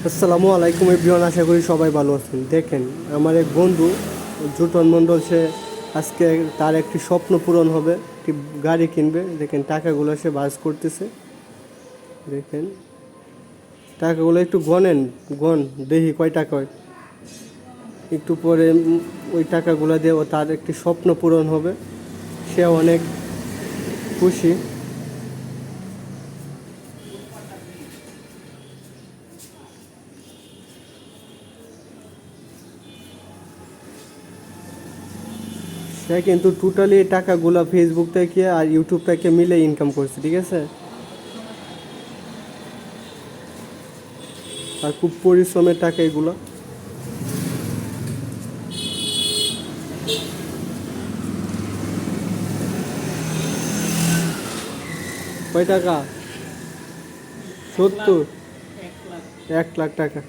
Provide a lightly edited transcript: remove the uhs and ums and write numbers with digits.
আসসালামু আলাইকুম এভরিওয়ান, আশা করি সবাই ভালো আছেন। দেখেন, আমার এক বন্ধু জুটন মণ্ডল, সে আজকে তার একটি স্বপ্ন পূরণ হবে, একটি গাড়ি কিনবে। দেখেন টাকাগুলো সে বাজ করতেছে। দেখেন টাকাগুলো একটু গনেন, গন দেখি কয় টাকা হয়। একটু পরে ওই টাকাগুলো দিয়ে তার একটি স্বপ্ন পূরণ হবে। সে অনেক খুশি। সে কিন্তু টোটালি টাকাগুলো ফেসবুক থেকে আর ইউটিউব থেকে মিলে ইনকাম করছে, ঠিক আছে। আর খুব পরিশ্রমের টাকা এগুলো। কয় টাকা? 70। 1 লাখ টাকা।